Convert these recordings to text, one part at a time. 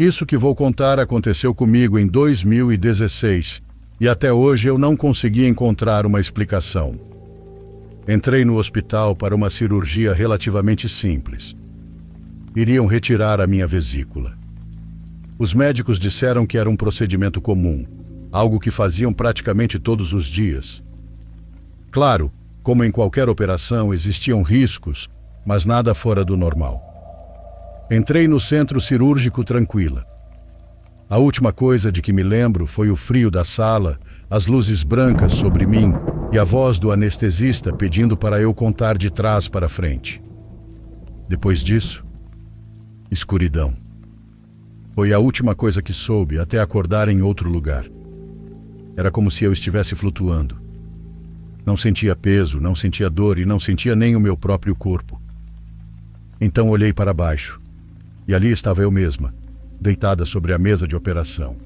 Isso que vou contar aconteceu comigo em 2016 e até hoje eu não consegui encontrar uma explicação. Entrei no hospital para uma cirurgia relativamente simples. Iriam retirar a minha vesícula. Os médicos disseram que era um procedimento comum, algo que faziam praticamente todos os dias. Claro, como em qualquer operação, existiam riscos, mas nada fora do normal. Entrei no centro cirúrgico tranquila. A última coisa de que me lembro foi o frio da sala, as luzes brancas sobre mim e a voz do anestesista pedindo para eu contar de trás para frente. Depois disso, escuridão. Foi a última coisa que soube até acordar em outro lugar. Era como se eu estivesse flutuando. Não sentia peso, não sentia dor e não sentia nem o meu próprio corpo. Então olhei para baixo. E ali estava eu mesma, deitada sobre a mesa de operação.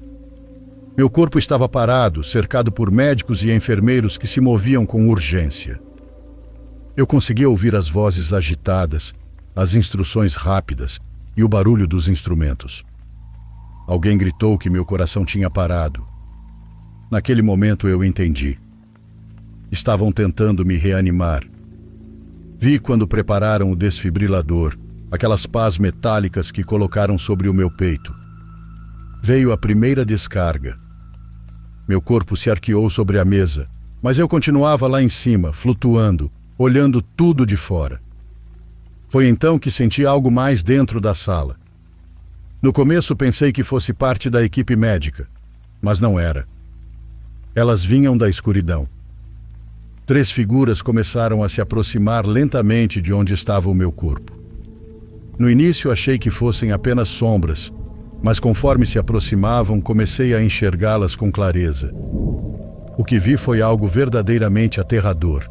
Meu corpo estava parado, cercado por médicos e enfermeiros que se moviam com urgência. Eu conseguia ouvir as vozes agitadas, as instruções rápidas e o barulho dos instrumentos. Alguém gritou que meu coração tinha parado. Naquele momento eu entendi. Estavam tentando me reanimar. Vi quando prepararam o desfibrilador, aquelas pás metálicas que colocaram sobre o meu peito. Veio a primeira descarga. Meu corpo se arqueou sobre a mesa, mas eu continuava lá em cima, flutuando, olhando tudo de fora. Foi então que senti algo mais dentro da sala. No começo pensei que fosse parte da equipe médica, mas não era. Elas vinham da escuridão. 3 figuras começaram a se aproximar lentamente de onde estava o meu corpo. No início achei que fossem apenas sombras, mas conforme se aproximavam, comecei a enxergá-las com clareza. O que vi foi algo verdadeiramente aterrador.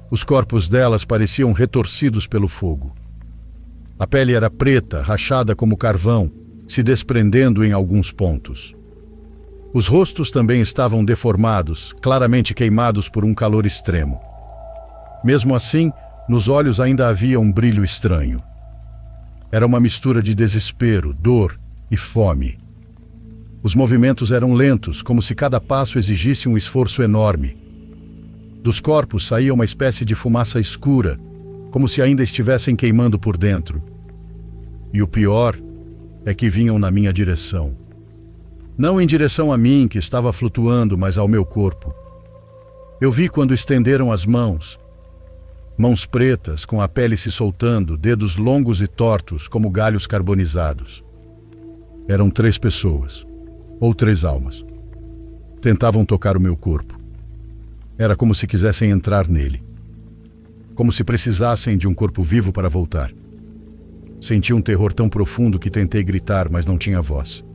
Os corpos delas pareciam retorcidos pelo fogo. A pele era preta, rachada como carvão, se desprendendo em alguns pontos. Os rostos também estavam deformados, claramente queimados por um calor extremo. Mesmo assim, nos olhos ainda havia um brilho estranho. Era uma mistura de desespero, dor e fome. Os movimentos eram lentos, como se cada passo exigisse um esforço enorme. Dos corpos saía uma espécie de fumaça escura, como se ainda estivessem queimando por dentro. E o pior é que vinham na minha direção. Não em direção a mim, que estava flutuando, mas ao meu corpo. Eu vi quando estenderam as mãos. Mãos pretas, com a pele se soltando, dedos longos e tortos, como galhos carbonizados. Eram 3 pessoas, ou 3 almas. Tentavam tocar o meu corpo. Era como se quisessem entrar nele. Como se precisassem de um corpo vivo para voltar. Senti um terror tão profundo que tentei gritar, mas não tinha voz.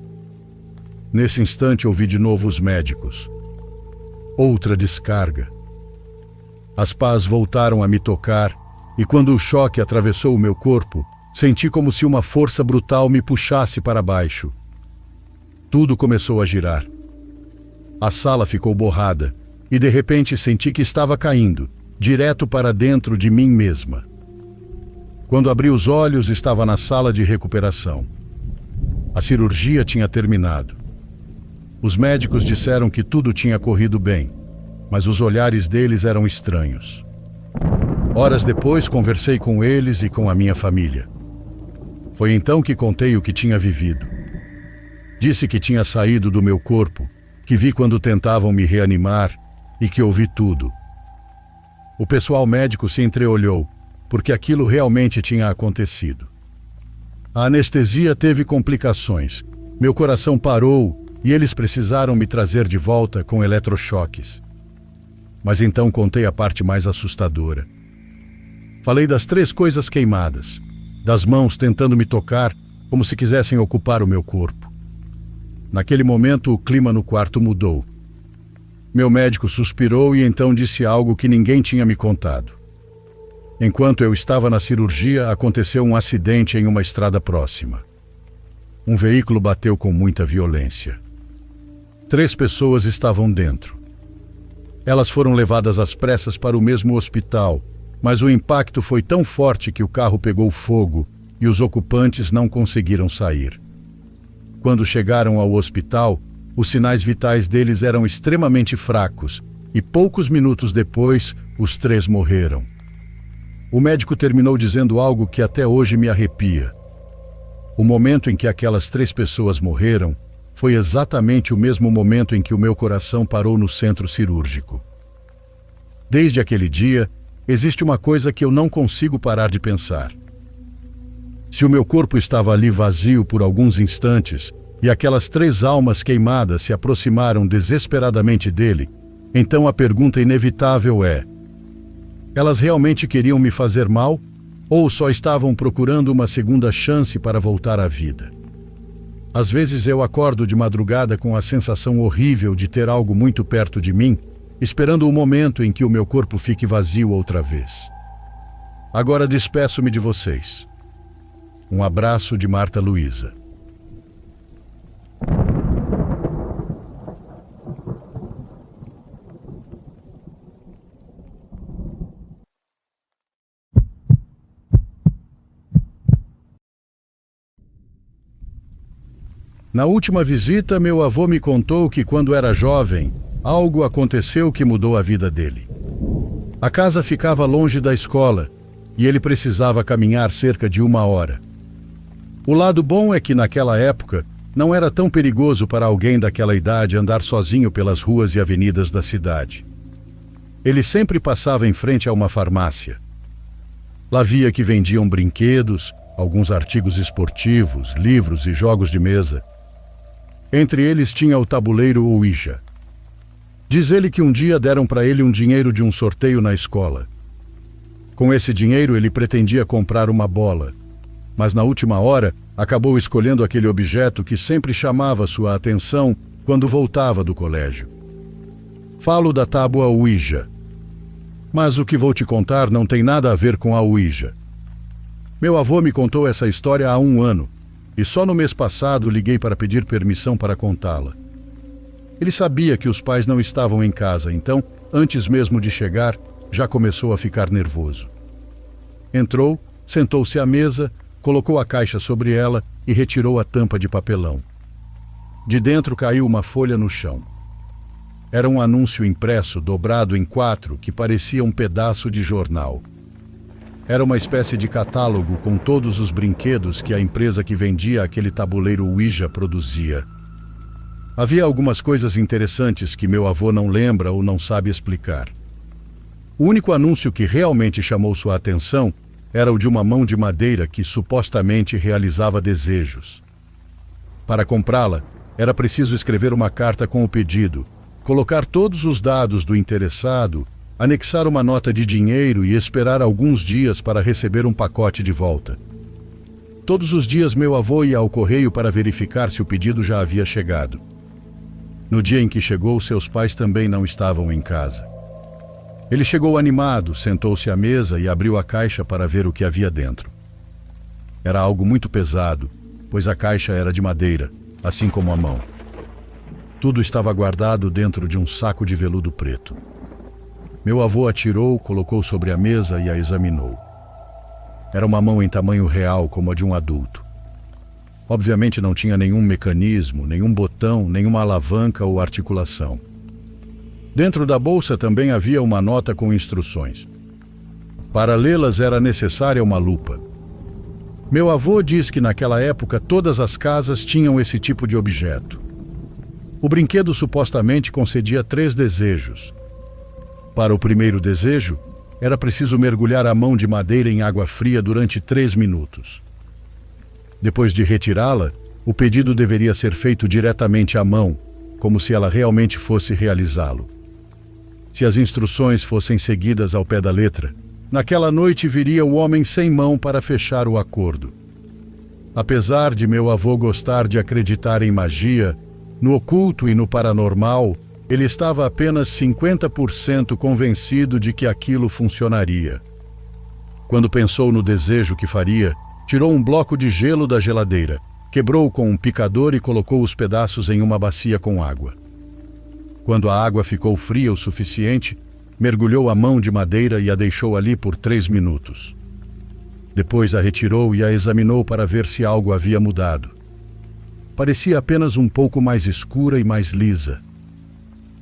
Nesse instante ouvi de novo os médicos. Outra descarga. As pás voltaram a me tocar, e quando o choque atravessou o meu corpo, senti como se uma força brutal me puxasse para baixo. Tudo começou a girar. A sala ficou borrada, e de repente senti que estava caindo, direto para dentro de mim mesma. Quando abri os olhos, estava na sala de recuperação. A cirurgia tinha terminado. Os médicos disseram que tudo tinha corrido bem, mas os olhares deles eram estranhos. Horas depois, conversei com eles e com a minha família. Foi então que contei o que tinha vivido. Disse que tinha saído do meu corpo, que vi quando tentavam me reanimar e que ouvi tudo. O pessoal médico se entreolhou, porque aquilo realmente tinha acontecido. A anestesia teve complicações. Meu coração parou e eles precisaram me trazer de volta com eletrochoques. Mas então contei a parte mais assustadora. Falei das 3 coisas queimadas, das mãos tentando me tocar como se quisessem ocupar o meu corpo. Naquele momento o clima no quarto mudou. Meu médico suspirou e então disse algo que ninguém tinha me contado. Enquanto eu estava na cirurgia, aconteceu um acidente em uma estrada próxima. Um veículo bateu com muita violência. 3 pessoas estavam dentro. Elas foram levadas às pressas para o mesmo hospital, mas o impacto foi tão forte que o carro pegou fogo e os ocupantes não conseguiram sair. Quando chegaram ao hospital, os sinais vitais deles eram extremamente fracos e poucos minutos depois, os 3 morreram. O médico terminou dizendo algo que até hoje me arrepia. O momento em que aquelas 3 pessoas morreram foi exatamente o mesmo momento em que o meu coração parou no centro cirúrgico. Desde aquele dia, existe uma coisa que eu não consigo parar de pensar. Se o meu corpo estava ali vazio por alguns instantes e aquelas 3 almas queimadas se aproximaram desesperadamente dele, então a pergunta inevitável é: elas realmente queriam me fazer mal ou só estavam procurando uma segunda chance para voltar à vida? Às vezes eu acordo de madrugada com a sensação horrível de ter algo muito perto de mim, esperando o momento em que o meu corpo fique vazio outra vez. Agora despeço-me de vocês. Um abraço de Marta Luiza. Na última visita, meu avô me contou que quando era jovem, algo aconteceu que mudou a vida dele. A casa ficava longe da escola e ele precisava caminhar cerca de 1 hora. O lado bom é que naquela época não era tão perigoso para alguém daquela idade andar sozinho pelas ruas e avenidas da cidade. Ele sempre passava em frente a uma farmácia. Lá via que vendiam brinquedos, alguns artigos esportivos, livros e jogos de mesa. Entre eles tinha o tabuleiro Ouija. Diz ele que um dia deram para ele um dinheiro de um sorteio na escola. Com esse dinheiro ele pretendia comprar uma bola, mas na última hora acabou escolhendo aquele objeto que sempre chamava sua atenção quando voltava do colégio. Falo da tábua Ouija. Mas o que vou te contar não tem nada a ver com a Ouija. Meu avô me contou essa história há 1 ano, e só no mês passado liguei para pedir permissão para contá-la. Ele sabia que os pais não estavam em casa, então, antes mesmo de chegar, já começou a ficar nervoso. Entrou, sentou-se à mesa, colocou a caixa sobre ela e retirou a tampa de papelão. De dentro caiu uma folha no chão. Era um anúncio impresso, dobrado em 4, que parecia um pedaço de jornal. Era uma espécie de catálogo com todos os brinquedos que a empresa que vendia aquele tabuleiro Ouija produzia. Havia algumas coisas interessantes que meu avô não lembra ou não sabe explicar. O único anúncio que realmente chamou sua atenção era o de uma mão de madeira que supostamente realizava desejos. Para comprá-la, era preciso escrever uma carta com o pedido, colocar todos os dados do interessado, anexar uma nota de dinheiro e esperar alguns dias para receber um pacote de volta. Todos os dias meu avô ia ao correio para verificar se o pedido já havia chegado. No dia em que chegou, seus pais também não estavam em casa. Ele chegou animado, sentou-se à mesa e abriu a caixa para ver o que havia dentro. Era algo muito pesado, pois a caixa era de madeira, assim como a mão. Tudo estava guardado dentro de um saco de veludo preto. Meu avô a tirou, colocou sobre a mesa e a examinou. Era uma mão em tamanho real, como a de um adulto. Obviamente não tinha nenhum mecanismo, nenhum botão, nenhuma alavanca ou articulação. Dentro da bolsa também havia uma nota com instruções. Para lê-las era necessária uma lupa. Meu avô diz que naquela época todas as casas tinham esse tipo de objeto. O brinquedo supostamente concedia 3 desejos. Para o primeiro desejo, era preciso mergulhar a mão de madeira em água fria durante 3 minutos. Depois de retirá-la, o pedido deveria ser feito diretamente à mão, como se ela realmente fosse realizá-lo. Se as instruções fossem seguidas ao pé da letra, naquela noite viria o homem sem mão para fechar o acordo. Apesar de meu avô gostar de acreditar em magia, no oculto e no paranormal, ele estava apenas 50% convencido de que aquilo funcionaria. Quando pensou no desejo que faria, tirou um bloco de gelo da geladeira, quebrou com um picador e colocou os pedaços em uma bacia com água. Quando a água ficou fria o suficiente, mergulhou a mão de madeira e a deixou ali por 3 minutos. Depois a retirou e a examinou para ver se algo havia mudado. parecia apenas um pouco mais escura e mais lisa.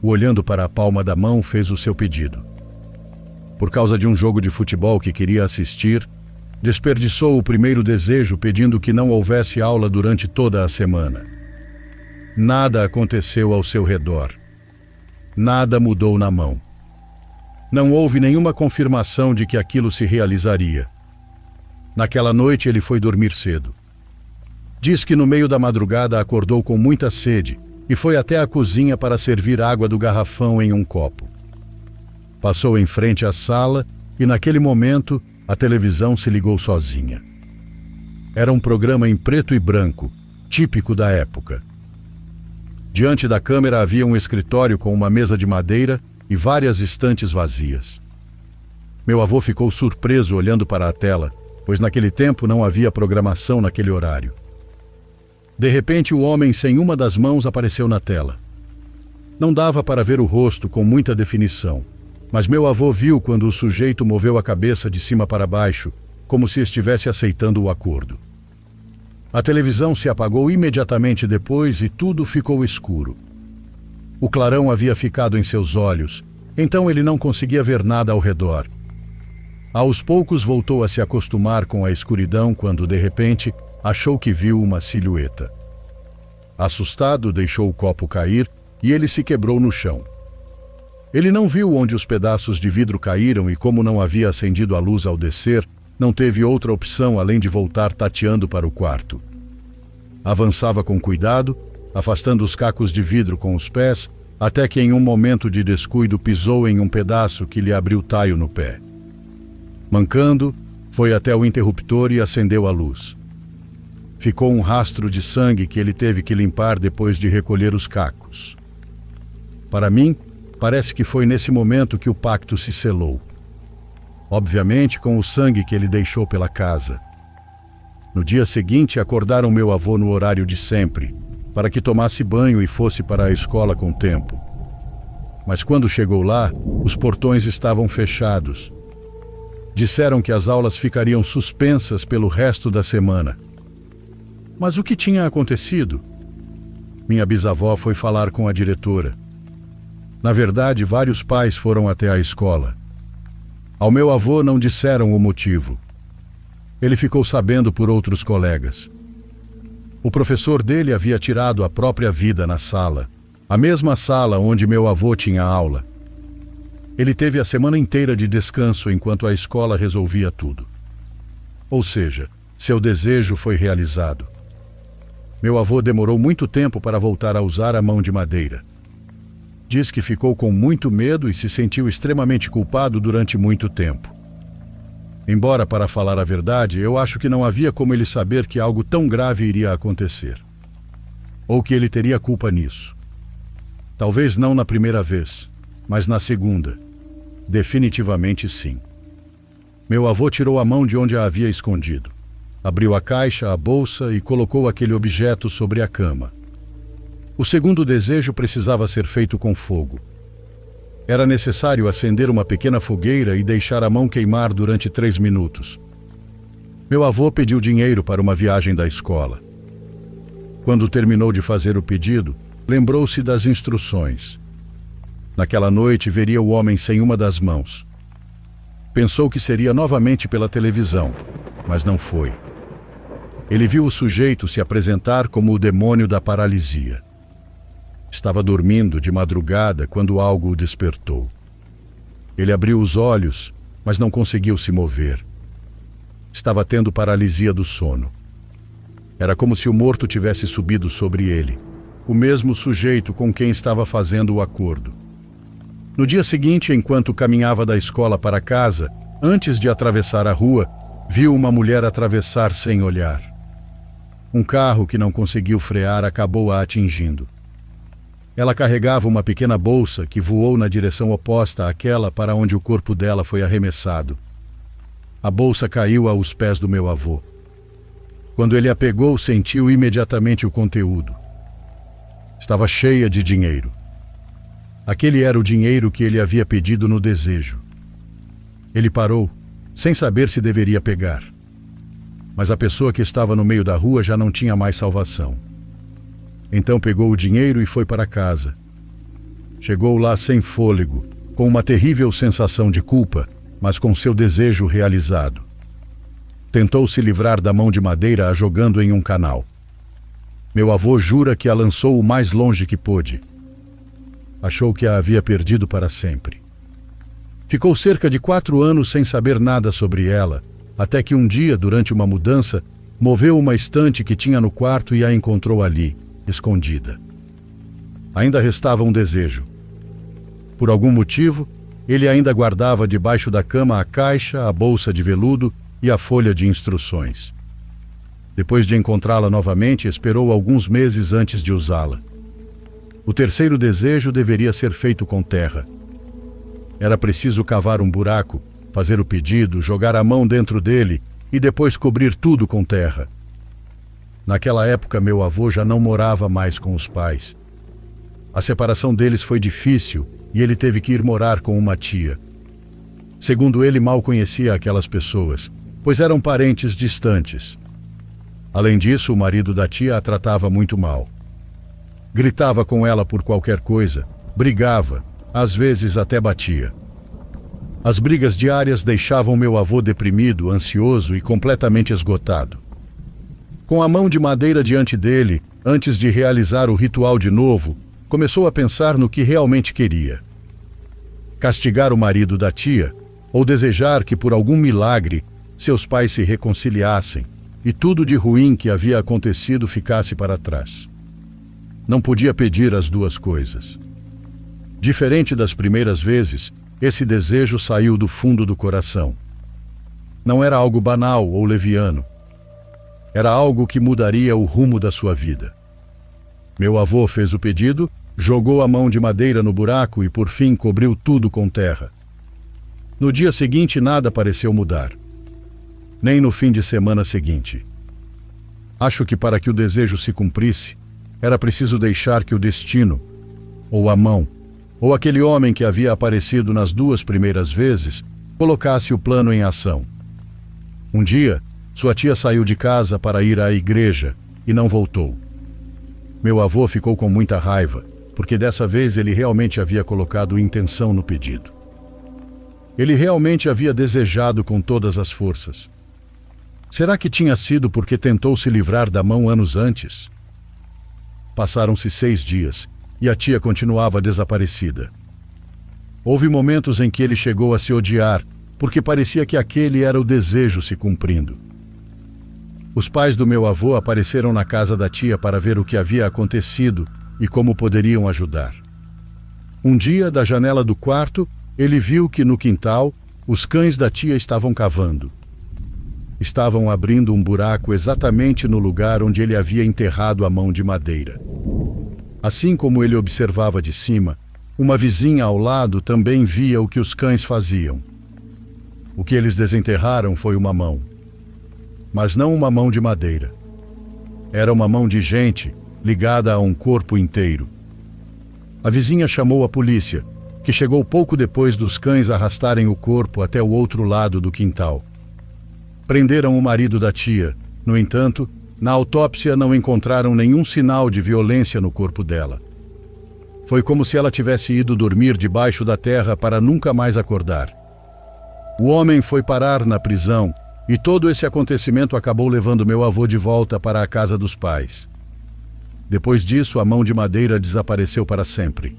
Olhando para a palma da mão, fez o seu pedido. Por causa de um jogo de futebol que queria assistir, desperdiçou o primeiro desejo pedindo que não houvesse aula durante toda a semana. Nada aconteceu ao seu redor. Nada mudou na mão. Não houve nenhuma confirmação de que aquilo se realizaria. Naquela noite ele foi dormir cedo. Diz que no meio da madrugada acordou com muita sede e foi até a cozinha para servir água do garrafão em um copo. Passou em frente à sala e naquele momento a televisão se ligou sozinha. Era um programa em preto e branco, típico da época. Diante da câmera havia um escritório com uma mesa de madeira e várias estantes vazias. Meu avô ficou surpreso olhando para a tela, pois naquele tempo não havia programação naquele horário. De repente, o homem sem uma das mãos apareceu na tela. Não dava para ver o rosto com muita definição, mas meu avô viu quando o sujeito moveu a cabeça de cima para baixo, como se estivesse aceitando o acordo. A televisão se apagou imediatamente depois e tudo ficou escuro. O clarão havia ficado em seus olhos, então ele não conseguia ver nada ao redor. Aos poucos voltou a se acostumar com a escuridão quando, de repente, achou que viu uma silhueta. Assustado, deixou o copo cair e ele se quebrou no chão. Ele não viu onde os pedaços de vidro caíram e, como não havia acendido a luz ao descer, não teve outra opção além de voltar tateando para o quarto. Avançava com cuidado, afastando os cacos de vidro com os pés, até que em um momento de descuido pisou em um pedaço que lhe abriu taio no pé. Mancando, foi até o interruptor e acendeu a luz. Ficou um rastro de sangue que ele teve que limpar depois de recolher os cacos. Para mim, parece que foi nesse momento que o pacto se selou. Obviamente com o sangue que ele deixou pela casa. No dia seguinte, acordaram meu avô no horário de sempre, para que tomasse banho e fosse para a escola com tempo. Mas quando chegou lá, os portões estavam fechados. Disseram que as aulas ficariam suspensas pelo resto da semana. Mas o que tinha acontecido? Minha bisavó foi falar com a diretora. Na verdade, vários pais foram até a escola. Ao meu avô não disseram o motivo. Ele ficou sabendo por outros colegas. O professor dele havia tirado a própria vida na sala, a mesma sala onde meu avô tinha aula. Ele teve a semana inteira de descanso enquanto a escola resolvia tudo. Ou seja, seu desejo foi realizado. Meu avô demorou muito tempo para voltar a usar a mão de madeira. Diz que ficou com muito medo e se sentiu extremamente culpado durante muito tempo. Embora, para falar a verdade, eu acho que não havia como ele saber que algo tão grave iria acontecer. Ou que ele teria culpa nisso. Talvez não na primeira vez, mas na segunda. Definitivamente sim. Meu avô tirou a mão de onde a havia escondido. Abriu a caixa, a bolsa e colocou aquele objeto sobre a cama. O segundo desejo precisava ser feito com fogo. Era necessário acender uma pequena fogueira e deixar a mão queimar durante 3 minutos. Meu avô pediu dinheiro para uma viagem da escola. Quando terminou de fazer o pedido, lembrou-se das instruções. Naquela noite veria o homem sem uma das mãos. Pensou que seria novamente pela televisão, mas não foi. Ele viu o sujeito se apresentar como o demônio da paralisia. Estava dormindo de madrugada quando algo o despertou. Ele abriu os olhos, mas não conseguiu se mover. Estava tendo paralisia do sono. Era como se o morto tivesse subido sobre ele, o mesmo sujeito com quem estava fazendo o acordo. No dia seguinte, enquanto caminhava da escola para casa, antes de atravessar a rua, viu uma mulher atravessar sem olhar. Um carro que não conseguiu frear acabou a atingindo. Ela carregava uma pequena bolsa que voou na direção oposta àquela para onde o corpo dela foi arremessado. A bolsa caiu aos pés do meu avô. Quando ele a pegou, sentiu imediatamente o conteúdo. Estava cheia de dinheiro. Aquele era o dinheiro que ele havia pedido no desejo. Ele parou, sem saber se deveria pegar. Mas a pessoa que estava no meio da rua já não tinha mais salvação. Então pegou o dinheiro e foi para casa. Chegou lá sem fôlego, com uma terrível sensação de culpa, mas com seu desejo realizado. Tentou se livrar da mão de madeira a jogando em um canal. Meu avô jura que a lançou o mais longe que pôde. Achou que a havia perdido para sempre. Ficou cerca de 4 anos sem saber nada sobre ela, até que um dia, durante uma mudança, moveu uma estante que tinha no quarto e a encontrou ali, escondida. Ainda restava um desejo. Por algum motivo, ele ainda guardava debaixo da cama a caixa, a bolsa de veludo e a folha de instruções. Depois de encontrá-la novamente, esperou alguns meses antes de usá-la. O terceiro desejo deveria ser feito com terra. Era preciso cavar um buraco, fazer o pedido, jogar a mão dentro dele e depois cobrir tudo com terra. Naquela época, meu avô já não morava mais com os pais. A separação deles foi difícil e ele teve que ir morar com uma tia. Segundo ele, mal conhecia aquelas pessoas, pois eram parentes distantes. Além disso, o marido da tia a tratava muito mal. Gritava com ela por qualquer coisa, brigava, às vezes até batia. As brigas diárias deixavam meu avô deprimido, ansioso e completamente esgotado. Com a mão de madeira diante dele, antes de realizar o ritual de novo, começou a pensar no que realmente queria. Castigar o marido da tia, ou desejar que por algum milagre seus pais se reconciliassem e tudo de ruim que havia acontecido ficasse para trás. Não podia pedir as duas coisas. Diferente das primeiras vezes, esse desejo saiu do fundo do coração. Não era algo banal ou leviano. Era algo que mudaria o rumo da sua vida. Meu avô fez o pedido, jogou a mão de madeira no buraco e, por fim, cobriu tudo com terra. No dia seguinte, nada pareceu mudar. Nem no fim de semana seguinte. Acho que para que o desejo se cumprisse, era preciso deixar que o destino, ou a mão, ou aquele homem que havia aparecido nas 2 primeiras vezes, colocasse o plano em ação. Um dia, sua tia saiu de casa para ir à igreja e não voltou. Meu avô ficou com muita raiva, porque dessa vez ele realmente havia colocado intenção no pedido. Ele realmente havia desejado com todas as forças. Será que tinha sido porque tentou se livrar da mão anos antes? Passaram-se 6 dias e a tia continuava desaparecida. Houve momentos em que ele chegou a se odiar, porque parecia que aquele era o desejo se cumprindo. Os pais do meu avô apareceram na casa da tia para ver o que havia acontecido e como poderiam ajudar. Um dia, da janela do quarto, ele viu que no quintal os cães da tia estavam cavando. Estavam abrindo um buraco exatamente no lugar onde ele havia enterrado a mão de madeira. Assim como ele observava de cima, uma vizinha ao lado também via o que os cães faziam. O que eles desenterraram foi uma mão. Mas não uma mão de madeira. Era uma mão de gente ligada a um corpo inteiro. A vizinha chamou a polícia, que chegou pouco depois dos cães arrastarem o corpo até o outro lado do quintal. Prenderam o marido da tia. No entanto, na autópsia não encontraram nenhum sinal de violência no corpo dela. Foi como se ela tivesse ido dormir debaixo da terra para nunca mais acordar. O homem foi parar na prisão e todo esse acontecimento acabou levando meu avô de volta para a casa dos pais. Depois disso, a mão de madeira desapareceu para sempre.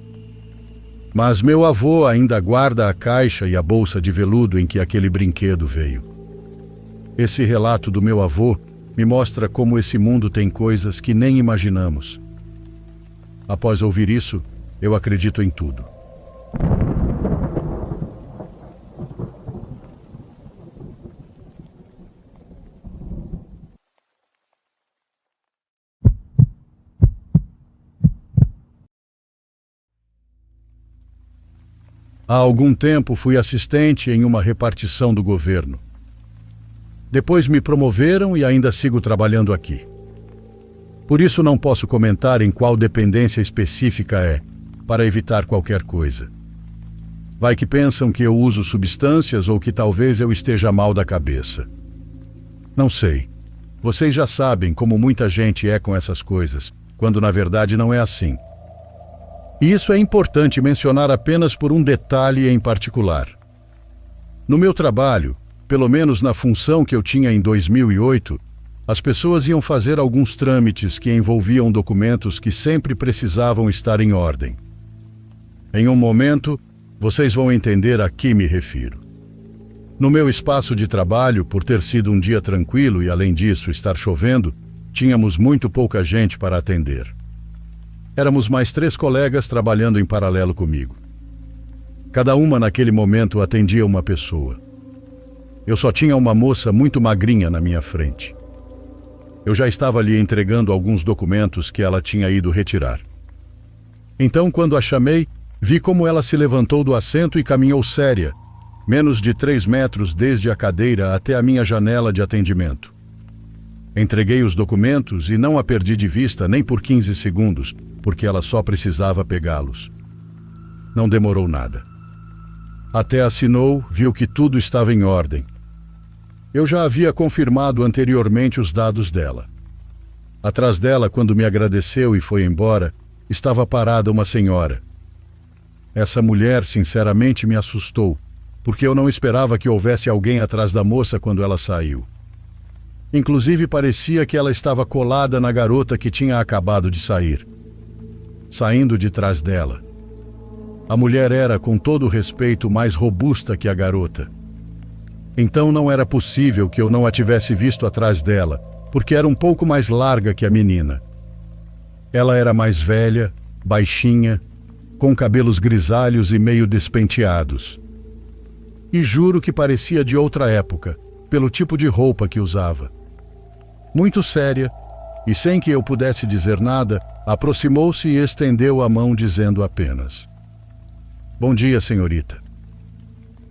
Mas meu avô ainda guarda a caixa e a bolsa de veludo em que aquele brinquedo veio. Esse relato do meu avô me mostra como esse mundo tem coisas que nem imaginamos. Após ouvir isso, eu acredito em tudo. Há algum tempo fui assistente em uma repartição do governo. Depois me promoveram e ainda sigo trabalhando aqui. Por isso não posso comentar em qual dependência específica é, para evitar qualquer coisa. Vai que pensam que eu uso substâncias ou que talvez eu esteja mal da cabeça. Não sei. Vocês já sabem como muita gente é com essas coisas, quando na verdade não é assim. E isso é importante mencionar apenas por um detalhe em particular. No meu trabalho, pelo menos na função que eu tinha em 2008, as pessoas iam fazer alguns trâmites que envolviam documentos que sempre precisavam estar em ordem. Em um momento, vocês vão entender a que me refiro. No meu espaço de trabalho, por ter sido um dia tranquilo e, além disso, estar chovendo, tínhamos muito pouca gente para atender. Éramos mais 3 colegas trabalhando em paralelo comigo. Cada uma, naquele momento, atendia uma pessoa. Eu só tinha uma moça muito magrinha na minha frente. Eu já estava lhe entregando alguns documentos que ela tinha ido retirar. Então, quando a chamei, vi como ela se levantou do assento e caminhou séria, menos de 3 metros desde a cadeira até a minha janela de atendimento. Entreguei os documentos e não a perdi de vista nem por 15 segundos, porque ela só precisava pegá-los. Não demorou nada. Até assinou, viu que tudo estava em ordem. Eu já havia confirmado anteriormente os dados dela. Atrás dela, quando me agradeceu e foi embora, estava parada uma senhora. Essa mulher, sinceramente, me assustou, porque eu não esperava que houvesse alguém atrás da moça quando ela saiu. Inclusive, parecia que ela estava colada na garota que tinha acabado de sair. Saindo de trás dela. A mulher era, com todo o respeito, mais robusta que a garota. Então não era possível que eu não a tivesse visto atrás dela, porque era um pouco mais larga que a menina. Ela era mais velha, baixinha, com cabelos grisalhos e meio despenteados. E juro que parecia de outra época, pelo tipo de roupa que usava. Muito séria, e sem que eu pudesse dizer nada, aproximou-se e estendeu a mão dizendo apenas: "Bom dia, senhorita."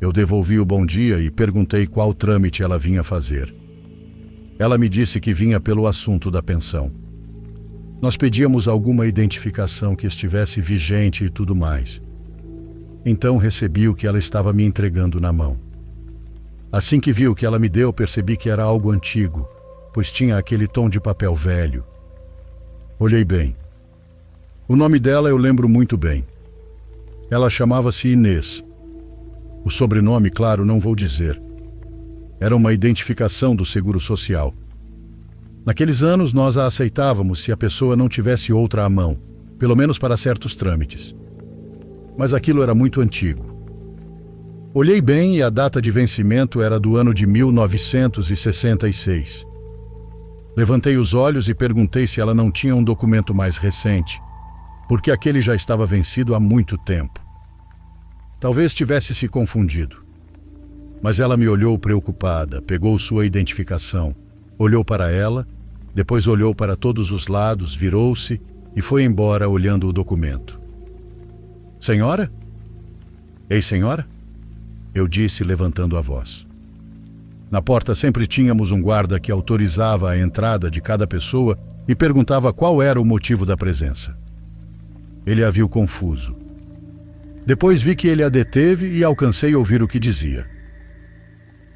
Eu devolvi o bom dia e perguntei qual trâmite ela vinha fazer. Ela me disse que vinha pelo assunto da pensão. Nós pedíamos alguma identificação que estivesse vigente e tudo mais. Então recebi o que ela estava me entregando na mão. Assim que vi o que ela me deu, percebi que era algo antigo, pois tinha aquele tom de papel velho. Olhei bem. O nome dela eu lembro muito bem. Ela chamava-se Inês. O sobrenome, claro, não vou dizer. Era uma identificação do Seguro Social. Naqueles anos, nós a aceitávamos se a pessoa não tivesse outra à mão, pelo menos para certos trâmites. Mas aquilo era muito antigo. Olhei bem e a data de vencimento era do ano de 1966. Levantei os olhos e perguntei se ela não tinha um documento mais recente, porque aquele já estava vencido há muito tempo. Talvez tivesse se confundido. Mas ela me olhou preocupada, pegou sua identificação, olhou para ela, depois olhou para todos os lados, virou-se e foi embora olhando o documento. "Senhora? Ei, senhora?" Eu disse, levantando a voz. Na porta sempre tínhamos um guarda que autorizava a entrada de cada pessoa e perguntava qual era o motivo da presença. Ele a viu confuso. Depois vi que ele a deteve e alcancei ouvir o que dizia.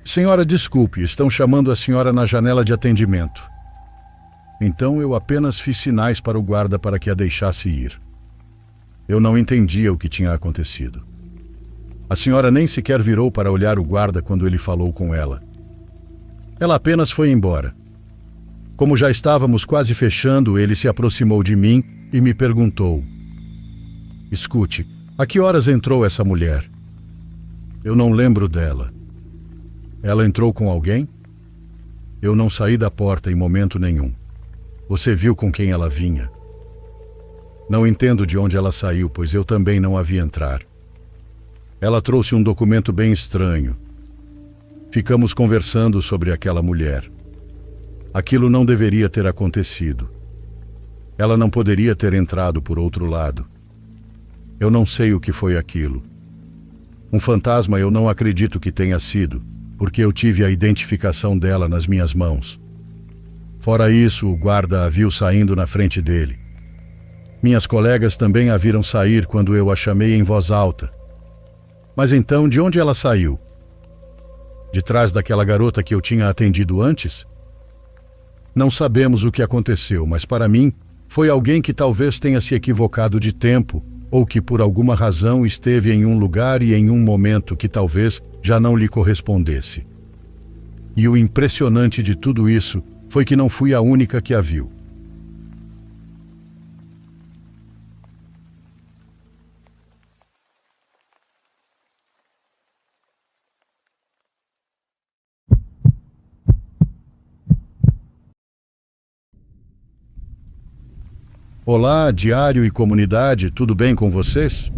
"Senhora, desculpe, estão chamando a senhora na janela de atendimento." Então eu apenas fiz sinais para o guarda para que a deixasse ir. Eu não entendia o que tinha acontecido. A senhora nem sequer virou para olhar o guarda quando ele falou com ela. Ela apenas foi embora. Como já estávamos quase fechando, ele se aproximou de mim e me perguntou: "Escute, a que horas entrou essa mulher?" "Eu não lembro dela." "Ela entrou com alguém?" "Eu não saí da porta em momento nenhum." "Você viu com quem ela vinha?" "Não entendo de onde ela saiu, pois eu também não a vi entrar." "Ela trouxe um documento bem estranho." Ficamos conversando sobre aquela mulher. Aquilo não deveria ter acontecido. Ela não poderia ter entrado por outro lado. Eu não sei o que foi aquilo. Um fantasma eu não acredito que tenha sido, porque eu tive a identificação dela nas minhas mãos. Fora isso, o guarda a viu saindo na frente dele. Minhas colegas também a viram sair quando eu a chamei em voz alta. Mas então, de onde ela saiu? De trás daquela garota que eu tinha atendido antes? Não sabemos o que aconteceu, mas para mim, Foi alguém que talvez tenha se equivocado de tempo, ou que por alguma razão esteve em um lugar e em um momento que talvez já não lhe correspondesse. E o impressionante de tudo isso foi que não fui a única que a viu. Olá, diário e comunidade, tudo bem com vocês?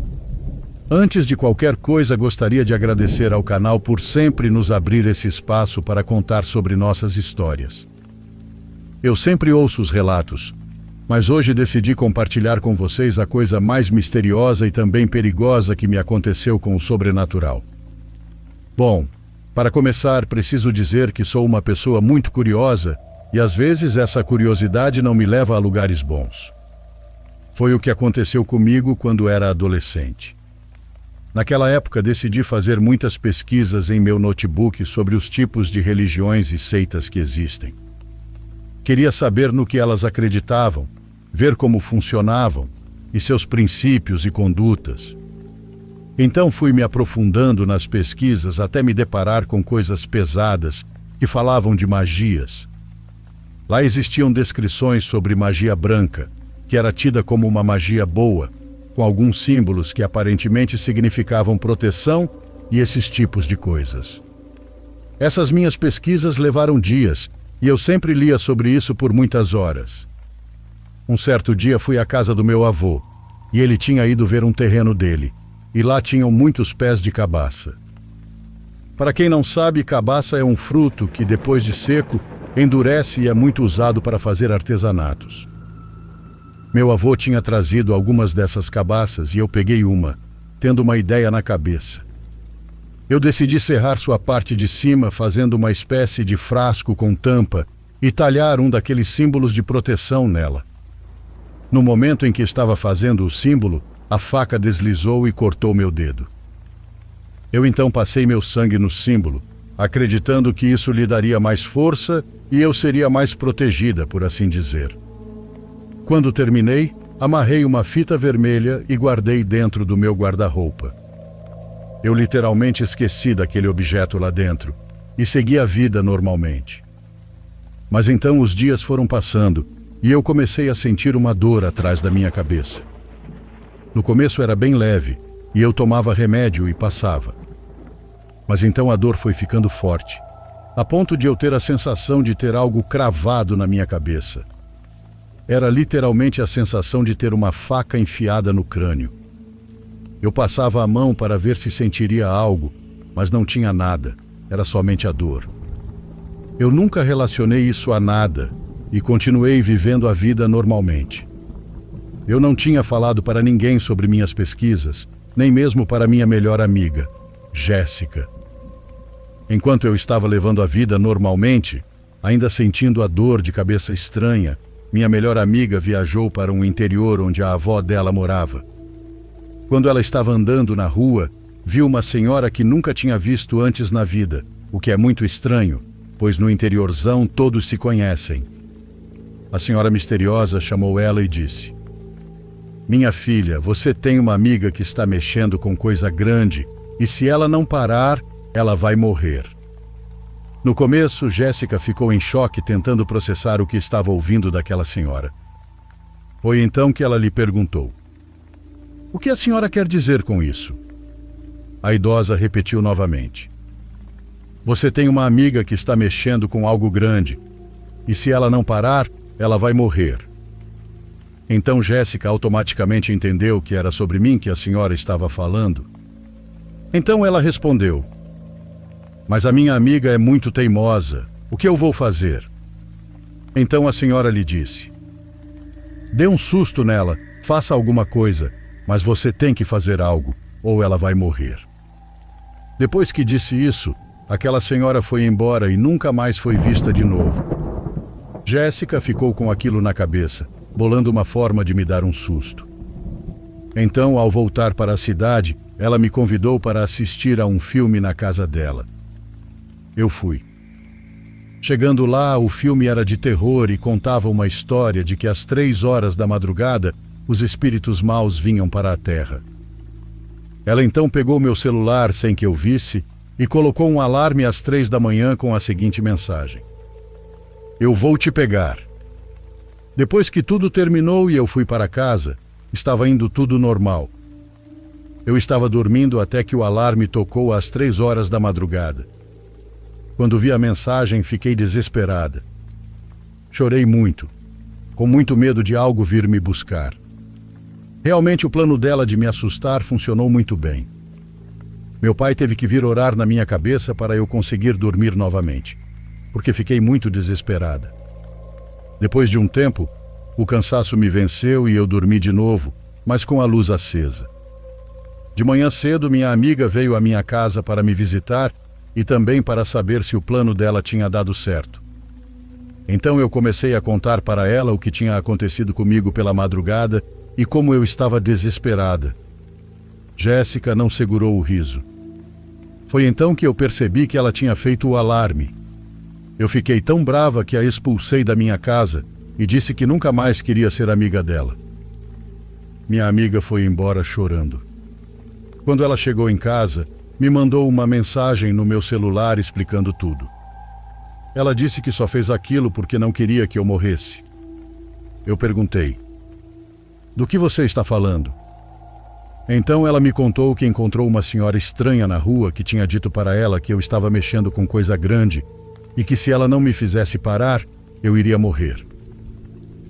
Antes de qualquer coisa, gostaria de agradecer ao canal por sempre nos abrir esse espaço para contar sobre nossas histórias. Eu sempre ouço os relatos, mas hoje decidi compartilhar com vocês a coisa mais misteriosa e também perigosa que me aconteceu com o sobrenatural. Bom, para começar, preciso dizer que sou uma pessoa muito curiosa e às vezes essa curiosidade não me leva a lugares bons. Foi o que aconteceu comigo quando era adolescente. Naquela época, decidi fazer muitas pesquisas em meu notebook sobre os tipos de religiões e seitas que existem. Queria saber no que elas acreditavam, ver como funcionavam e seus princípios e condutas. Então fui me aprofundando nas pesquisas até me deparar com coisas pesadas que falavam de magias. Lá existiam descrições sobre magia branca, que era tida como uma magia boa, com alguns símbolos que aparentemente significavam proteção e esses tipos de coisas. Essas minhas pesquisas levaram dias e eu sempre lia sobre isso por muitas horas. Um certo dia fui à casa do meu avô e ele tinha ido ver um terreno dele e lá tinham muitos pés de cabaça. Para quem não sabe, cabaça é um fruto que depois de seco endurece e é muito usado para fazer artesanatos. Meu avô tinha trazido algumas dessas cabaças e eu peguei uma, tendo uma ideia na cabeça. Eu decidi serrar sua parte de cima fazendo uma espécie de frasco com tampa e talhar um daqueles símbolos de proteção nela. No momento em que estava fazendo o símbolo, a faca deslizou e cortou meu dedo. Eu então passei meu sangue no símbolo, acreditando que isso lhe daria mais força e eu seria mais protegida, por assim dizer. Quando terminei, amarrei uma fita vermelha e guardei dentro do meu guarda-roupa. Eu literalmente esqueci daquele objeto lá dentro e segui a vida normalmente. Mas então os dias foram passando e eu comecei a sentir uma dor atrás da minha cabeça. No começo era bem leve e eu tomava remédio e passava. Mas então a dor foi ficando forte, a ponto de eu ter a sensação de ter algo cravado na minha cabeça. Era literalmente a sensação de ter uma faca enfiada no crânio. Eu passava a mão para ver se sentiria algo, mas não tinha nada, era somente a dor. Eu nunca relacionei isso a nada e continuei vivendo a vida normalmente. Eu não tinha falado para ninguém sobre minhas pesquisas, nem mesmo para minha melhor amiga, Jéssica. Enquanto eu estava levando a vida normalmente, ainda sentindo a dor de cabeça estranha, minha melhor amiga viajou para um interior onde a avó dela morava. Quando ela estava andando na rua, viu uma senhora que nunca tinha visto antes na vida, o que é muito estranho, pois no interiorzão todos se conhecem. A senhora misteriosa chamou ela e disse: "Minha filha, você tem uma amiga que está mexendo com coisa grande e se ela não parar, ela vai morrer." No começo, Jéssica ficou em choque tentando processar o que estava ouvindo daquela senhora. Foi então que ela lhe perguntou: "O que a senhora quer dizer com isso?" A idosa repetiu novamente: "Você tem uma amiga que está mexendo com algo grande, e se ela não parar, ela vai morrer." Então Jéssica automaticamente entendeu que era sobre mim que a senhora estava falando. Então ela respondeu: "Mas a minha amiga é muito teimosa. O que eu vou fazer?" Então a senhora lhe disse: "Dê um susto nela, faça alguma coisa, mas você tem que fazer algo, ou ela vai morrer." Depois que disse isso, aquela senhora foi embora e nunca mais foi vista de novo. Jéssica ficou com aquilo na cabeça, bolando uma forma de me dar um susto. Então, ao voltar para a cidade, ela me convidou para assistir a um filme na casa dela. Eu fui. Chegando lá, o filme era de terror e contava uma história de que às 3 horas da madrugada os espíritos maus vinham para a Terra. Ela então pegou meu celular sem que eu visse e colocou um alarme às 3 da manhã com a seguinte mensagem: "Eu vou te pegar." Depois que tudo terminou e eu fui para casa, estava indo tudo normal. Eu estava dormindo até que o alarme tocou às 3 horas da madrugada. Quando vi a mensagem, fiquei desesperada. Chorei muito, com muito medo de algo vir me buscar. Realmente o plano dela de me assustar funcionou muito bem. Meu pai teve que vir orar na minha cabeça para eu conseguir dormir novamente, porque fiquei muito desesperada. Depois de um tempo, o cansaço me venceu e eu dormi de novo, mas com a luz acesa. De manhã cedo, minha amiga veio à minha casa para me visitar e também para saber se o plano dela tinha dado certo. Então eu comecei a contar para ela o que tinha acontecido comigo pela madrugada e como eu estava desesperada. Jéssica não segurou o riso. Foi então que eu percebi que ela tinha feito o alarme. Eu fiquei tão brava que a expulsei da minha casa e disse que nunca mais queria ser amiga dela. Minha amiga foi embora chorando. Quando ela chegou em casa, me mandou uma mensagem no meu celular explicando tudo. Ela disse que só fez aquilo porque não queria que eu morresse. Eu perguntei: "Do que você está falando?" Então ela me contou que encontrou uma senhora estranha na rua que tinha dito para ela que eu estava mexendo com coisa grande e que se ela não me fizesse parar, eu iria morrer.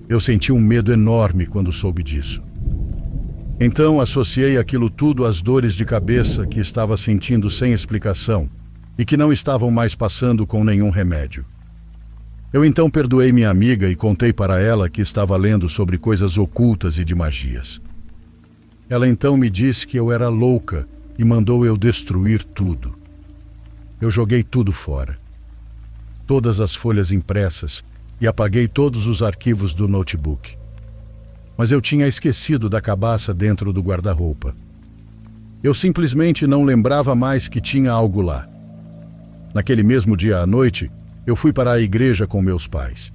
Eu senti um medo enorme quando soube disso. Então associei aquilo tudo às dores de cabeça que estava sentindo sem explicação e que não estavam mais passando com nenhum remédio. Eu então perdoei minha amiga e contei para ela que estava lendo sobre coisas ocultas e de magias. Ela então me disse que eu era louca e mandou eu destruir tudo. Eu joguei tudo fora. Todas as folhas impressas e apaguei todos os arquivos do notebook. Mas eu tinha esquecido da cabaça dentro do guarda-roupa. Eu simplesmente não lembrava mais que tinha algo lá. Naquele mesmo dia à noite, eu fui para a igreja com meus pais.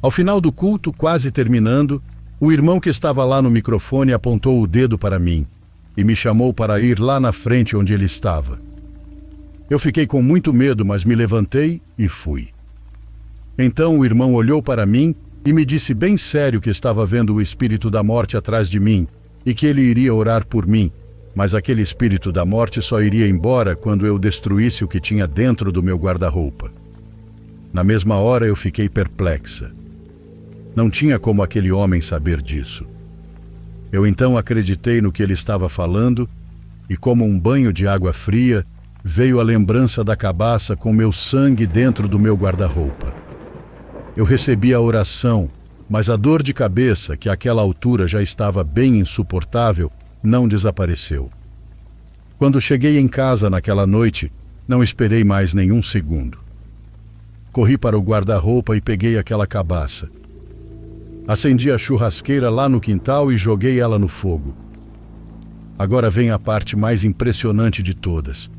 Ao final do culto, quase terminando, o irmão que estava lá no microfone apontou o dedo para mim e me chamou para ir lá na frente onde ele estava. Eu fiquei com muito medo, mas me levantei e fui. Então o irmão olhou para mim e me disse bem sério que estava vendo o espírito da morte atrás de mim e que ele iria orar por mim, mas aquele espírito da morte só iria embora quando eu destruísse o que tinha dentro do meu guarda-roupa. Na mesma hora eu fiquei perplexa. Não tinha como aquele homem saber disso. Eu então acreditei no que ele estava falando e, como um banho de água fria, veio a lembrança da cabaça com meu sangue dentro do meu guarda-roupa. Eu recebi a oração, mas a dor de cabeça, que àquela altura já estava bem insuportável, não desapareceu. Quando cheguei em casa naquela noite, não esperei mais nenhum segundo. Corri para o guarda-roupa e peguei aquela cabaça. Acendi a churrasqueira lá no quintal e joguei ela no fogo. Agora vem a parte mais impressionante de todas.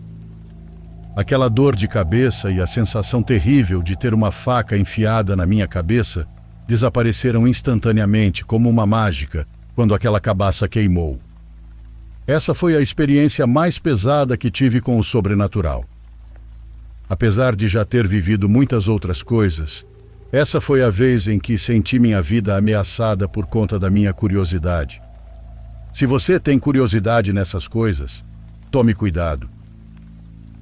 Aquela dor de cabeça e a sensação terrível de ter uma faca enfiada na minha cabeça desapareceram instantaneamente, como uma mágica, quando aquela cabaça queimou. Essa foi a experiência mais pesada que tive com o sobrenatural. Apesar de já ter vivido muitas outras coisas, essa foi a vez em que senti minha vida ameaçada por conta da minha curiosidade. Se você tem curiosidade nessas coisas, tome cuidado.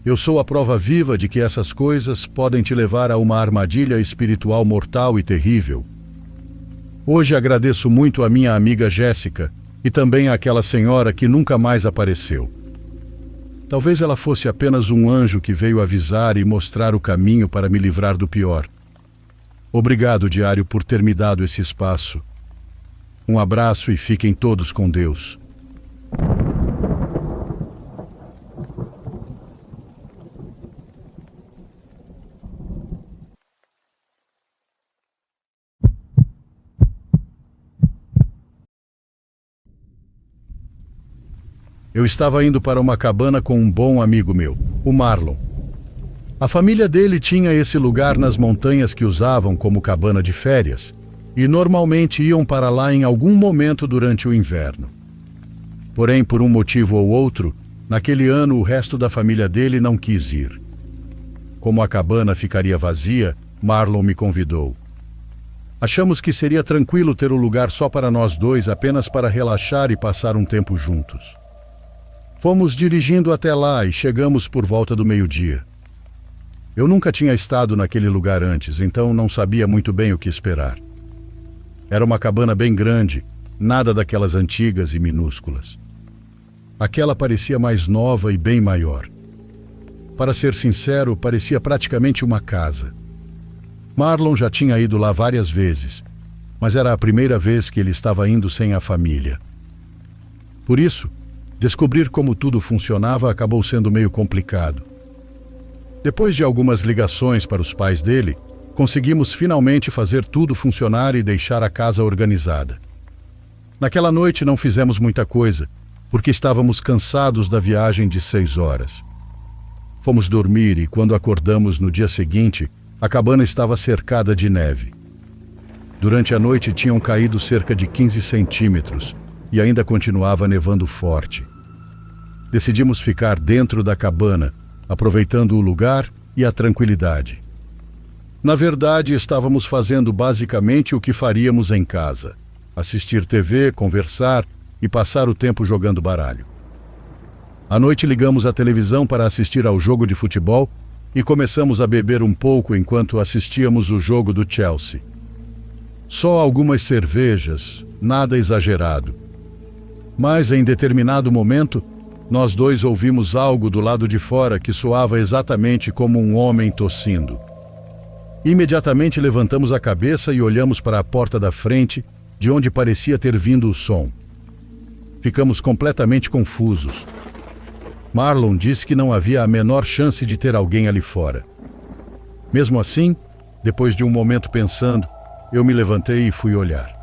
Eu sou a prova viva de que essas coisas podem te levar a uma armadilha espiritual mortal e terrível. Hoje agradeço muito a minha amiga Jéssica e também àquela senhora que nunca mais apareceu. Talvez ela fosse apenas um anjo que veio avisar e mostrar o caminho para me livrar do pior. Obrigado, Diário, por ter me dado esse espaço. Um abraço e fiquem todos com Deus. Eu estava indo para uma cabana com um bom amigo meu, o Marlon. A família dele tinha esse lugar nas montanhas que usavam como cabana de férias e normalmente iam para lá em algum momento durante o inverno. Porém, por um motivo ou outro, naquele ano o resto da família dele não quis ir. Como a cabana ficaria vazia, Marlon me convidou. Achamos que seria tranquilo ter o lugar só para nós dois, apenas para relaxar e passar um tempo juntos. Fomos dirigindo até lá e chegamos por volta do meio-dia. Eu nunca tinha estado naquele lugar antes, então não sabia muito bem o que esperar. Era uma cabana bem grande, nada daquelas antigas e minúsculas. Aquela parecia mais nova e bem maior. Para ser sincero, parecia praticamente uma casa. Marlon já tinha ido lá várias vezes, mas era a primeira vez que ele estava indo sem a família. Por isso, descobrir como tudo funcionava acabou sendo meio complicado. Depois de algumas ligações para os pais dele, conseguimos finalmente fazer tudo funcionar e deixar a casa organizada. Naquela noite não fizemos muita coisa, porque estávamos cansados da viagem de 6 horas. Fomos dormir e quando acordamos no dia seguinte, a cabana estava cercada de neve. Durante a noite tinham caído cerca de 15 centímetros e ainda continuava nevando forte. Decidimos ficar dentro da cabana, aproveitando o lugar e a tranquilidade. Na verdade, estávamos fazendo basicamente o que faríamos em casa: assistir TV, conversar e passar o tempo jogando baralho. À noite ligamos a televisão para assistir ao jogo de futebol e começamos a beber um pouco enquanto assistíamos o jogo do Chelsea. Só algumas cervejas, nada exagerado. Mas em determinado momento, nós dois ouvimos algo do lado de fora que soava exatamente como um homem tossindo. Imediatamente levantamos a cabeça e olhamos para a porta da frente, de onde parecia ter vindo o som. Ficamos completamente confusos. Marlon disse que não havia a menor chance de ter alguém ali fora. Mesmo assim, depois de um momento pensando, eu me levantei e fui olhar.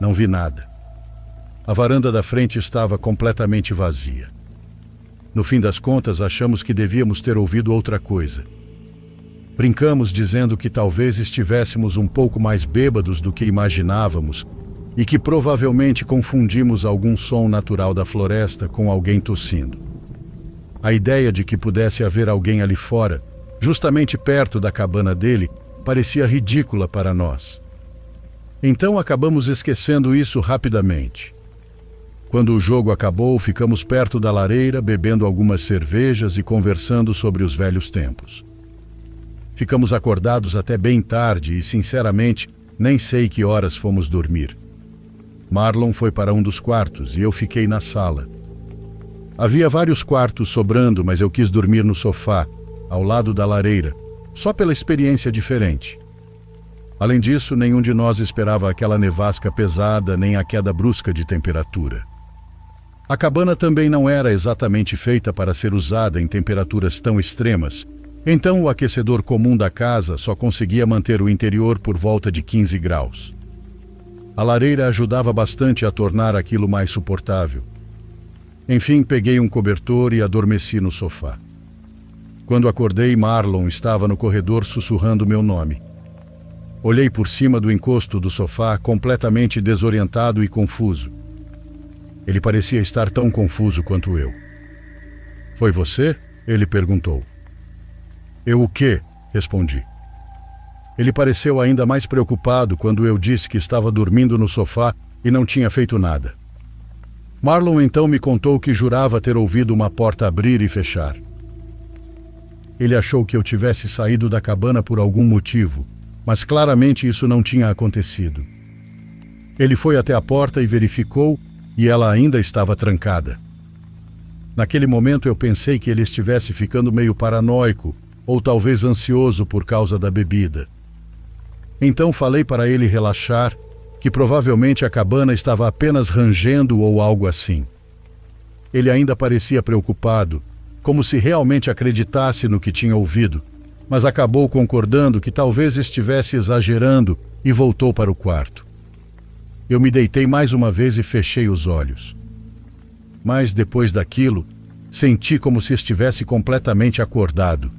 Não vi nada. A varanda da frente estava completamente vazia. No fim das contas, achamos que devíamos ter ouvido outra coisa. Brincamos dizendo que talvez estivéssemos um pouco mais bêbados do que imaginávamos e que provavelmente confundimos algum som natural da floresta com alguém tossindo. A ideia de que pudesse haver alguém ali fora, justamente perto da cabana dele, parecia ridícula para nós. Então acabamos esquecendo isso rapidamente. Quando o jogo acabou, ficamos perto da lareira, bebendo algumas cervejas e conversando sobre os velhos tempos. Ficamos acordados até bem tarde e, sinceramente, nem sei que horas fomos dormir. Marlon foi para um dos quartos e eu fiquei na sala. Havia vários quartos sobrando, mas eu quis dormir no sofá, ao lado da lareira, só pela experiência diferente. Além disso, nenhum de nós esperava aquela nevasca pesada nem a queda brusca de temperatura. A cabana também não era exatamente feita para ser usada em temperaturas tão extremas, então o aquecedor comum da casa só conseguia manter o interior por volta de 15 graus. A lareira ajudava bastante a tornar aquilo mais suportável. Enfim, peguei um cobertor e adormeci no sofá. Quando acordei, Marlon estava no corredor sussurrando meu nome. Olhei por cima do encosto do sofá, completamente desorientado e confuso. Ele parecia estar tão confuso quanto eu. "Foi você?" ele perguntou. "Eu o quê?" respondi. Ele pareceu ainda mais preocupado quando eu disse que estava dormindo no sofá e não tinha feito nada. Marlon então me contou que jurava ter ouvido uma porta abrir e fechar. Ele achou que eu tivesse saído da cabana por algum motivo, mas claramente isso não tinha acontecido. Ele foi até a porta e verificou, e ela ainda estava trancada. Naquele momento eu pensei que ele estivesse ficando meio paranoico, ou talvez ansioso por causa da bebida. Então falei para ele relaxar, que provavelmente a cabana estava apenas rangendo ou algo assim. Ele ainda parecia preocupado, como se realmente acreditasse no que tinha ouvido, mas acabou concordando que talvez estivesse exagerando e voltou para o quarto. Eu me deitei mais uma vez e fechei os olhos. Mas depois daquilo, senti como se estivesse completamente acordado.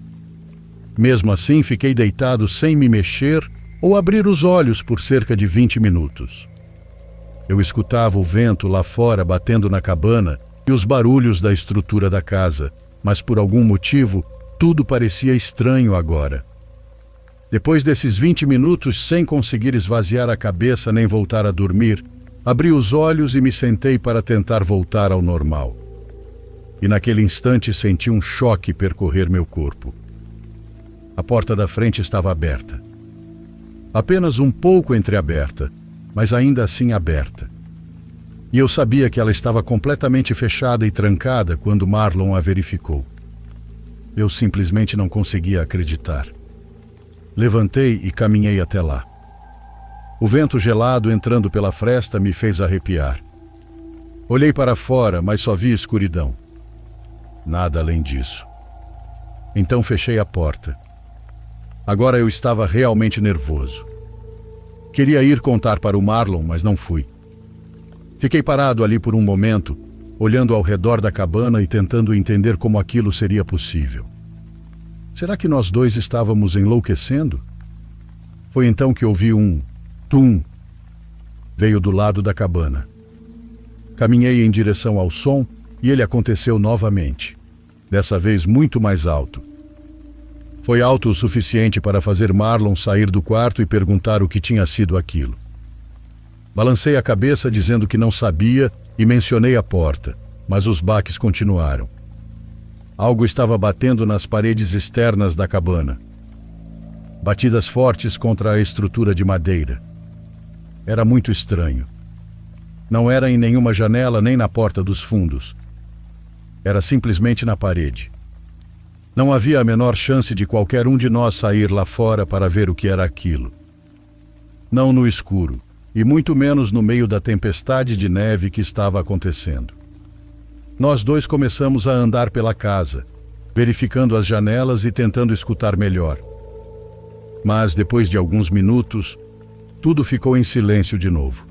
Mesmo assim, fiquei deitado sem me mexer ou abrir os olhos por cerca de 20 minutos. Eu escutava o vento lá fora batendo na cabana e os barulhos da estrutura da casa, mas por algum motivo, tudo parecia estranho agora. Depois desses 20 minutos, sem conseguir esvaziar a cabeça nem voltar a dormir, abri os olhos e me sentei para tentar voltar ao normal. E naquele instante senti um choque percorrer meu corpo. A porta da frente estava aberta. Apenas um pouco entreaberta, mas ainda assim aberta. E eu sabia que ela estava completamente fechada e trancada quando Marlon a verificou. Eu simplesmente não conseguia acreditar. Levantei e caminhei até lá. O vento gelado entrando pela fresta me fez arrepiar. Olhei para fora, mas só vi escuridão. Nada além disso. Então fechei a porta. Agora eu estava realmente nervoso. Queria ir contar para o Marlon, mas não fui. Fiquei parado ali por um momento, olhando ao redor da cabana e tentando entender como aquilo seria possível. Será que nós dois estávamos enlouquecendo? Foi então que ouvi um tum. Veio do lado da cabana. Caminhei em direção ao som e ele aconteceu novamente, dessa vez muito mais alto. Foi alto o suficiente para fazer Marlon sair do quarto e perguntar o que tinha sido aquilo. Balancei a cabeça dizendo que não sabia e mencionei a porta, mas os baques continuaram. Algo estava batendo nas paredes externas da cabana. Batidas fortes contra a estrutura de madeira. Era muito estranho. Não era em nenhuma janela nem na porta dos fundos. Era simplesmente na parede. Não havia a menor chance de qualquer um de nós sair lá fora para ver o que era aquilo. Não no escuro, e muito menos no meio da tempestade de neve que estava acontecendo. Nós dois começamos a andar pela casa, verificando as janelas e tentando escutar melhor. Mas, depois de alguns minutos, tudo ficou em silêncio de novo.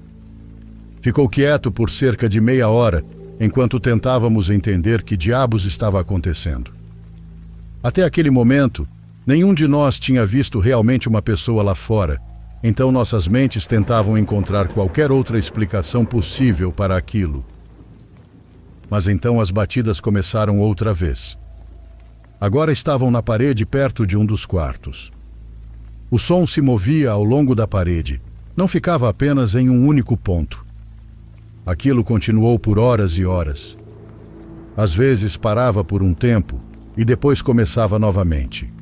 Ficou quieto por cerca de meia hora, enquanto tentávamos entender que diabos estava acontecendo. Até aquele momento, nenhum de nós tinha visto realmente uma pessoa lá fora, então nossas mentes tentavam encontrar qualquer outra explicação possível para aquilo. Mas então as batidas começaram outra vez. Agora estavam na parede perto de um dos quartos. O som se movia ao longo da parede, não ficava apenas em um único ponto. Aquilo continuou por horas e horas. Às vezes parava por um tempo e depois começava novamente.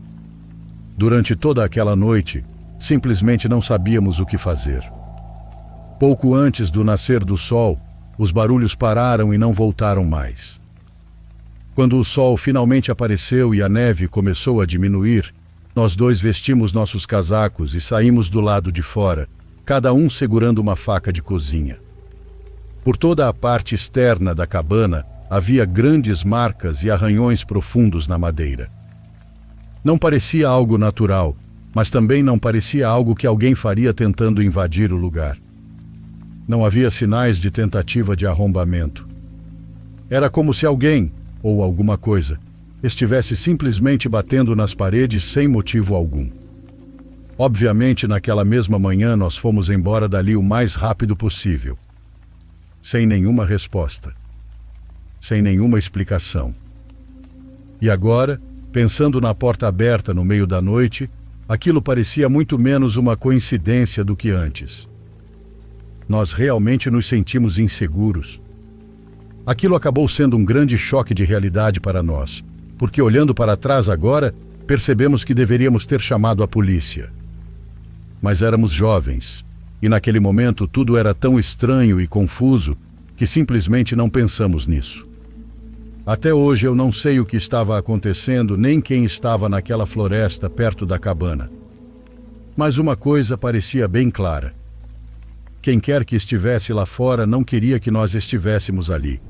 Durante toda aquela noite, simplesmente não sabíamos o que fazer. Pouco antes do nascer do sol, os barulhos pararam e não voltaram mais. Quando o sol finalmente apareceu e a neve começou a diminuir, nós dois vestimos nossos casacos e saímos do lado de fora, cada um segurando uma faca de cozinha. Por toda a parte externa da cabana havia grandes marcas e arranhões profundos na madeira. Não parecia algo natural, mas também não parecia algo que alguém faria tentando invadir o lugar. Não havia sinais de tentativa de arrombamento. Era como se alguém, ou alguma coisa, estivesse simplesmente batendo nas paredes sem motivo algum. Obviamente, naquela mesma manhã, nós fomos embora dali o mais rápido possível. Sem nenhuma resposta. Sem nenhuma explicação. E agora, pensando na porta aberta no meio da noite, aquilo parecia muito menos uma coincidência do que antes. Nós realmente nos sentimos inseguros. Aquilo acabou sendo um grande choque de realidade para nós, porque olhando para trás agora, percebemos que deveríamos ter chamado a polícia. Mas éramos jovens, e naquele momento tudo era tão estranho e confuso que simplesmente não pensamos nisso. Até hoje eu não sei o que estava acontecendo nem quem estava naquela floresta perto da cabana. Mas uma coisa parecia bem clara. Quem quer que estivesse lá fora não queria que nós estivéssemos ali.